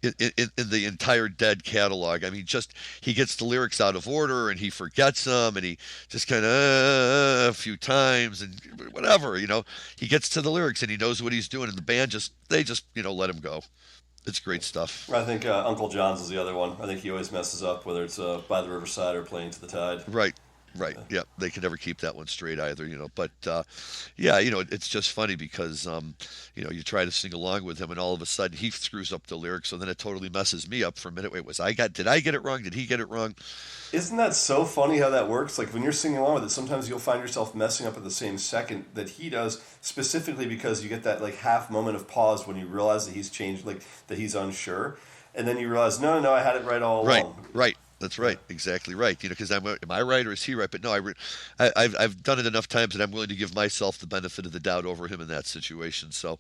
in the entire Dead catalog. I mean, just he gets the lyrics out of order and he forgets them and he just kind of a few times and whatever, he gets to the lyrics and he knows what he's doing, and the band they just let him go. It's great stuff. I think Uncle John's is the other one. I think he always messes up, whether it's By the Riverside or Playing to the Tide. Right. Yeah. They can never keep that one straight either, But, yeah, it's just funny because, you try to sing along with him and all of a sudden he screws up the lyrics. So then it totally messes me up for a minute. Wait, did I get it wrong? Did he get it wrong? Isn't that so funny how that works? Like when you're singing along with it, sometimes you'll find yourself messing up at the same second that he does, specifically because you get that like half moment of pause when you realize that he's changed, like that he's unsure. And then you realize, no, I had it right all along. Right. That's right. Exactly right. Because am I right or is he right? But no, I've done it enough times that I'm willing to give myself the benefit of the doubt over him in that situation. So,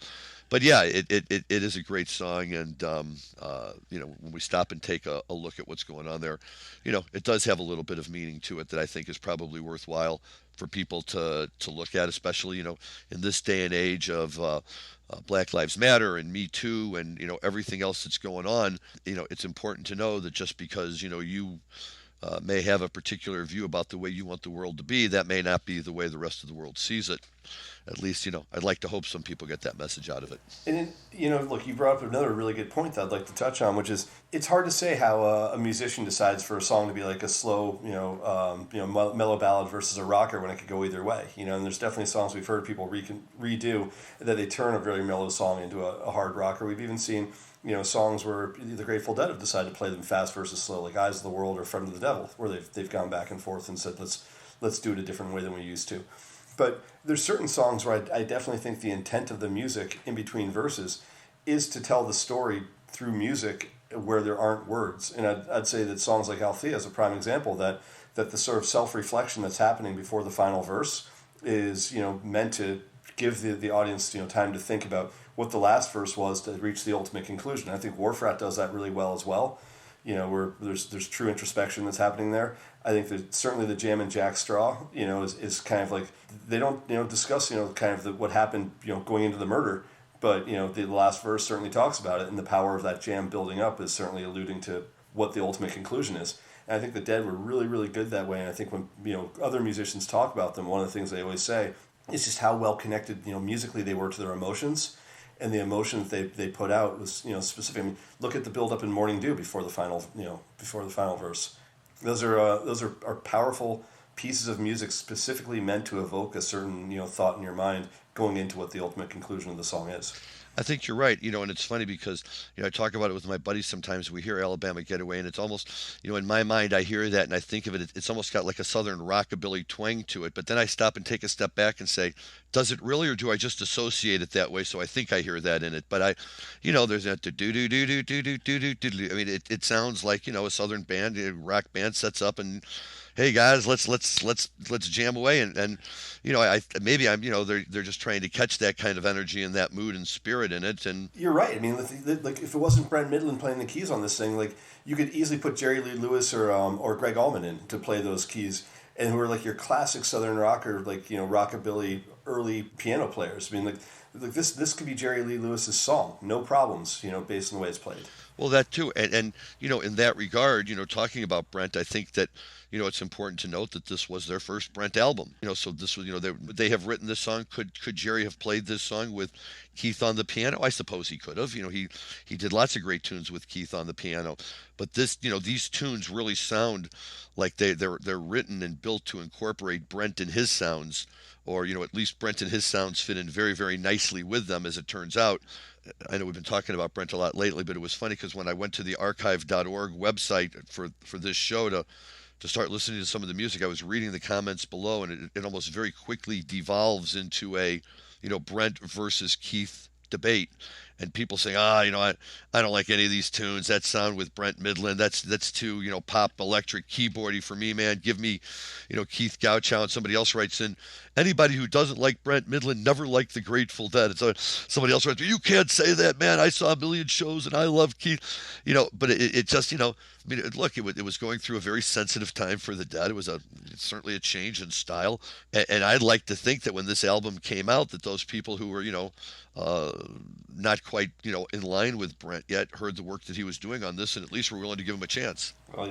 but yeah, it is a great song, and when we stop and take a look at what's going on there, it does have a little bit of meaning to it that I think is probably worthwhile for people to look at, especially in this day and age of Black Lives Matter and Me Too and everything else that's going on. It's important to know that just because you may have a particular view about the way you want the world to be. That may not be the way the rest of the world sees it. At least, I'd like to hope some people get that message out of it. And look, you brought up another really good point that I'd like to touch on, which is it's hard to say how a musician decides for a song to be like a slow, mellow ballad versus a rocker when it could go either way. And there's definitely songs we've heard people redo that they turn a very mellow song into a hard rocker. We've even seen songs where the Grateful Dead have decided to play them fast versus slow, like "Eyes of the World" or "Friend of the Devil," where they've gone back and forth and said let's do it a different way than we used to. But there's certain songs where I definitely think the intent of the music in between verses is to tell the story through music where there aren't words. And I'd say that songs like Althea is a prime example that the sort of self-reflection that's happening before the final verse is meant to give the audience time to think about what the last verse was to reach the ultimate conclusion. I think Warfrat does that really well as well. Where there's true introspection that's happening there. I think that certainly the Jam and Jack Straw, is kind of like they don't discuss kind of what happened going into the murder, but the last verse certainly talks about it, and the power of that jam building up is certainly alluding to what the ultimate conclusion is. And I think the Dead were really, really good that way. And I think when other musicians talk about them, one of the things they always say is just how well connected musically they were to their emotions. And the emotion that they put out was specific. I mean, look at the build up in Morning Dew before the final verse. Those are powerful pieces of music specifically meant to evoke a certain thought in your mind going into what the ultimate conclusion of the song is. I think you're right, and it's funny because, I talk about it with my buddies sometimes. We hear Alabama Getaway, and it's almost, in my mind, I hear that and I think of it, it's almost got like a southern rockabilly twang to it. But then I stop and take a step back and say, does it really, or do I just associate it that way? So I think I hear that in it. But there's that do do do do do do do do do. I mean, it sounds like, a southern band, rock band sets up and, hey guys, let's jam away, and maybe I'm they're just trying to catch that kind of energy and that mood and spirit in it. And you're right. I mean, like if it wasn't Brent Midland playing the keys on this thing, like you could easily put Jerry Lee Lewis or Greg Allman in to play those keys, and who are like your classic southern rocker, like rockabilly early piano players. I mean, like this could be Jerry Lee Lewis's song, no problems, based on the way it's played. Well, that too, and in that regard, talking about Brent, I think that it's important to note that this was their first Brent album. So this was, they have written this song. Could Jerry have played this song with Keith on the piano? I suppose he could have. He did lots of great tunes with Keith on the piano, but these tunes really sound like they're written and built to incorporate Brent and his sounds, or at least Brent and his sounds fit in very, very nicely with them, as it turns out. I know we've been talking about Brent a lot lately, but it was funny because when I went to the archive.org website for this show to start listening to some of the music, I was reading the comments below, and it almost very quickly devolves into a Brent versus Keith debate, and people saying, I don't like any of these tunes. That sound with Brent Midland, that's too pop electric keyboardy for me, man. Give me Keith Gouchow. And somebody else writes in, anybody who doesn't like Brent Midland never liked the Grateful Dead. And so somebody else writes, you can't say that, man. I saw a million shows and I love Keith. But it just look, it was going through a very sensitive time for the Dead. It was certainly a change in style, and I'd like to think that when this album came out, that those people who were not quite in line with Brent yet heard the work that he was doing on this, and at least were willing to give him a chance. Well,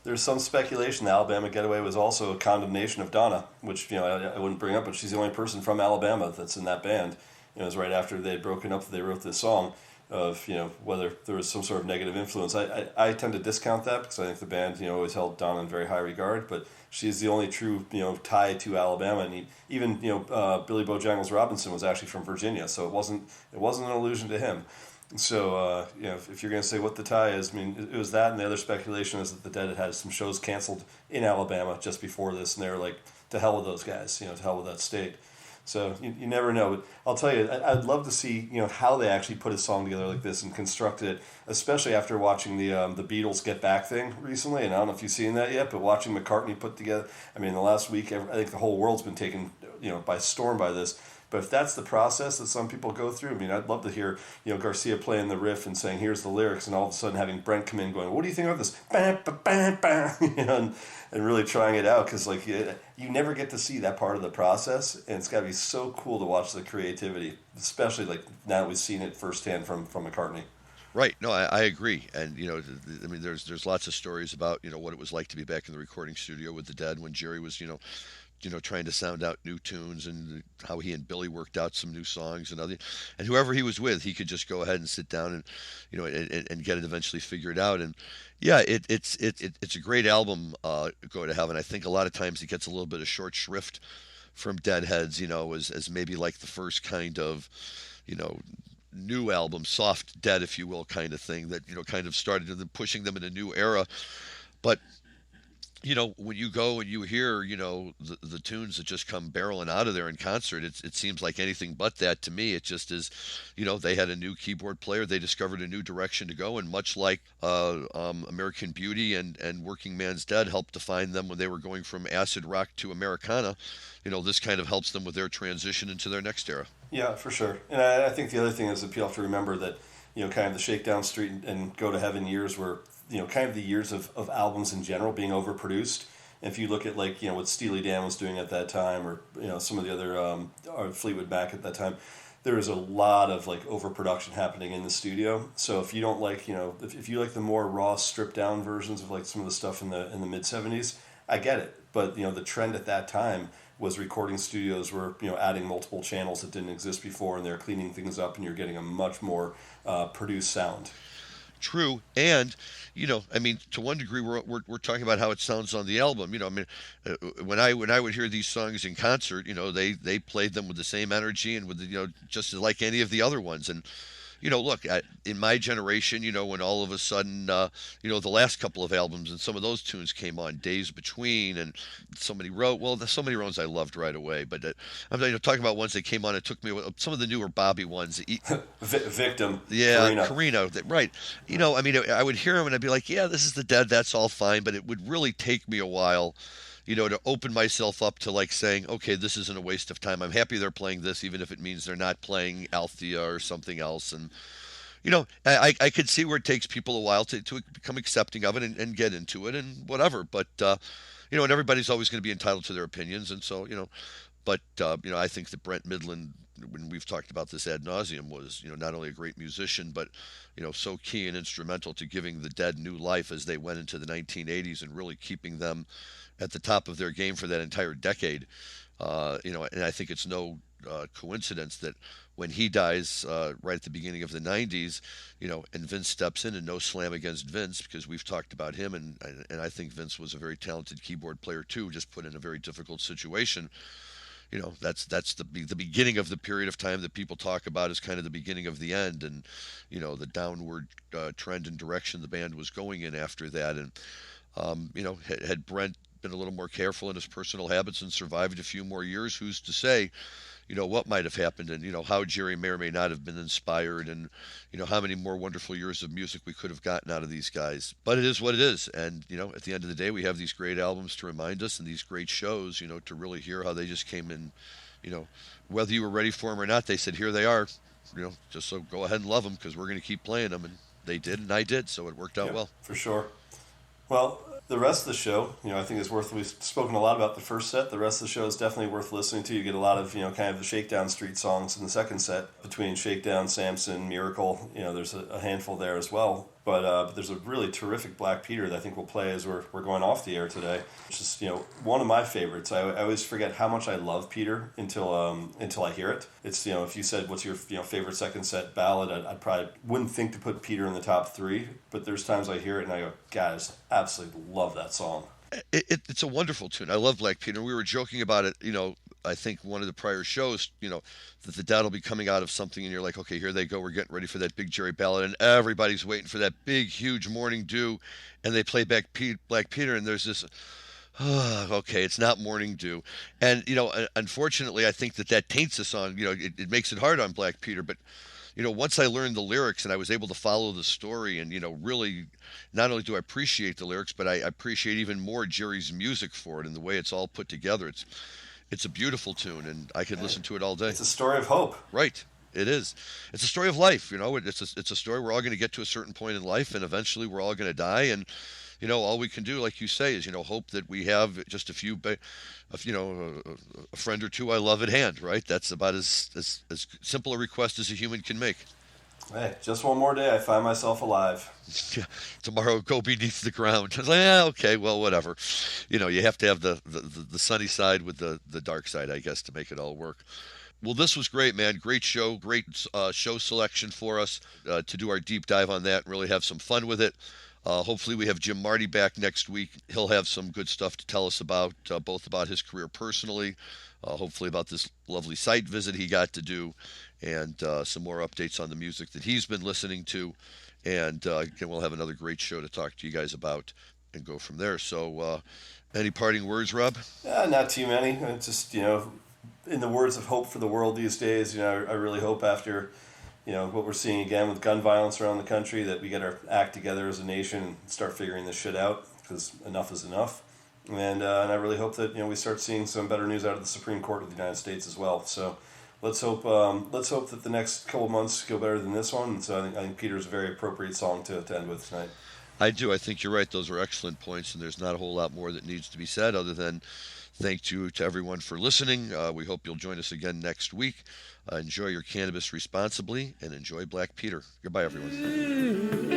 there's some speculation that Alabama Getaway was also a condemnation of Donna, which I wouldn't bring up, but she's the only person from Alabama that's in that band. It was right after they had broken up that they wrote this song. Of whether there was some sort of negative influence. I tend to discount that because I think the band always held Donna in very high regard, but she's the only true tie to Alabama, and even Billy Bojangles Robinson was actually from Virginia, so it wasn't an allusion to him. So if you're going to say what the tie is, I mean, it was that, and the other speculation is that the Dead had some shows canceled in Alabama just before this, and they were like, to hell with those guys, to hell with that state. So you never know. But I'll tell you, I'd love to see how they actually put a song together like this and constructed it, especially after watching the Beatles Get Back thing recently. And I don't know if you've seen that yet, but watching McCartney put together, I mean, the last week, I think the whole world's been taken by storm by this. But if that's the process that some people go through, I mean, I'd love to hear Garcia playing the riff and saying, "Here's the lyrics," and all of a sudden having Brent come in going, "What do you think about this?" And really trying it out, because you never get to see that part of the process, and it's got to be so cool to watch the creativity, especially now that we've seen it firsthand from McCartney. Right. No, I agree. And I mean, there's lots of stories about what it was like to be back in the recording studio with the Dead when Jerry was trying to sound out new tunes, and how he and Billy worked out some new songs and other, and whoever he was with, he could just go ahead and sit down and and get it eventually figured out. And yeah, it's a great album, Go to Heaven. I think a lot of times it gets a little bit of short shrift from Deadheads, as maybe like the first kind of you know new album, soft Dead, if you will, kind of thing that kind of started pushing them in a new era. But when you go and you hear, the tunes that just come barreling out of there in concert, it seems like anything but that to me. It just is, they had a new keyboard player. They discovered a new direction to go. And much like American Beauty and Working Man's Dead helped define them when they were going from acid rock to Americana, this kind of helps them with their transition into their next era. Yeah, for sure. And I think the other thing is that you have to remember that, kind of the Shakedown Street and Go to Heaven years were, kind of the years of albums in general being overproduced. And if you look at what Steely Dan was doing at that time, or some of the other or Fleetwood Mac at that time, there was a lot of overproduction happening in the studio. So if you don't if you like the more raw, stripped down versions of some of the stuff in the mid '70s, I get it. But the trend at that time was recording studios were adding multiple channels that didn't exist before, and they're cleaning things up, and you're getting a much more produced sound. True. And I mean, to one degree, we're talking about how it sounds on the album. I mean, when I would hear these songs in concert, they played them with the same energy and with just like any of the other ones. And look, in my generation, when all of a sudden, the last couple of albums and some of those tunes came on, Days Between and So Many Roads I loved right away. But I'm talking about ones that came on. It took me some of the newer Bobby ones. Victim. Yeah, Carino. Right. I mean, I would hear them and I'd be like, yeah, this is the Dead. That's all fine. But it would really take me a while to open myself up to saying, okay, this isn't a waste of time. I'm happy they're playing this, even if it means they're not playing Althea or something else. And, I could see where it takes people a while to become accepting of it and get into it and whatever. But, and everybody's always going to be entitled to their opinions. And so, but, I think that Brent Midland, when we've talked about this ad nauseum, was, not only a great musician, but, so key and instrumental to giving the Dead new life as they went into the 1980s and really keeping them at the top of their game for that entire decade. And I think it's no coincidence that when he dies right at the beginning of the 90s, and Vince steps in, and no slam against Vince, because we've talked about him, and I think Vince was a very talented keyboard player too, just put in a very difficult situation. That's the beginning of the period of time that people talk about as kind of the beginning of the end, and the downward trend and direction the band was going in after that. And had Brent been a little more careful in his personal habits and survived a few more years, who's to say, what might have happened, and, how Jerry may or may not have been inspired, and, how many more wonderful years of music we could have gotten out of these guys. But it is what it is. And, at the end of the day, we have these great albums to remind us, and these great shows, to really hear how they just came in, whether you were ready for them or not, they said, here they are, just so go ahead and love them, because we're going to keep playing them. And they did, and I did. So it worked out well. For sure. Well, the rest of the show, I think is worth. We've spoken a lot about the first set. The rest of the show is definitely worth listening to. You get a lot of, kind of the Shakedown Street songs in the second set between Shakedown, Samson, Miracle. There's a handful there as well. But there's a really terrific Black Peter that I think we'll play as we're going off the air today. Which is, one of my favorites. I always forget how much I love Peter until I hear it. It's, if you said what's your favorite second set ballad, I probably wouldn't think to put Peter in the top three. But there's times I hear it and I go, God, I just absolutely love that song. It's a wonderful tune. I love Black Peter. We were joking about it, I think one of the prior shows, that the Dead will be coming out of something, and you're like, okay, here they go. We're getting ready for that big Jerry ballad, and everybody's waiting for that big, huge Morning Dew, and they play back Black Peter, and there's this, okay, it's not Morning Dew. And, unfortunately, I think that taints the song. It makes it hard on Black Peter, but once I learned the lyrics and I was able to follow the story, and, really, not only do I appreciate the lyrics, but I appreciate even more Jerry's music for it and the way it's all put together. It's a beautiful tune, and I could listen to it all day. It's a story of hope. Right. It is. It's a story of life. It's a story we're all going to get to a certain point in life, and eventually we're all going to die. And, all we can do, like you say, is, hope that we have just a friend or two I love at hand, right? That's about as simple a request as a human can make. Hey, just one more day, I find myself alive. Tomorrow, go beneath the ground. I was like, yeah, okay, well, whatever. You have to have the sunny side with the dark side, I guess, to make it all work. Well, this was great, man. Great show. Great show selection for us to do our deep dive on that and really have some fun with it. Hopefully, we have Jim Marty back next week. He'll have some good stuff to tell us about, both about his career personally, hopefully about this lovely site visit he got to do, and some more updates on the music that he's been listening to. And again, we'll have another great show to talk to you guys about and go from there. So, any parting words, Rob? Not too many. Just, in the words of hope for the world these days, I really hope after, what we're seeing again with gun violence around the country, that we get our act together as a nation and start figuring this shit out, because enough is enough. And I really hope that, we start seeing some better news out of the Supreme Court of the United States as well. So let's hope that the next couple months go better than this one. And so I think Peter's a very appropriate song to end with tonight. I do. I think you're right. Those are excellent points, and there's not a whole lot more that needs to be said other than thank you to everyone for listening. We hope you'll join us again next week. Enjoy your cannabis responsibly and enjoy Black Peter. Goodbye, everyone.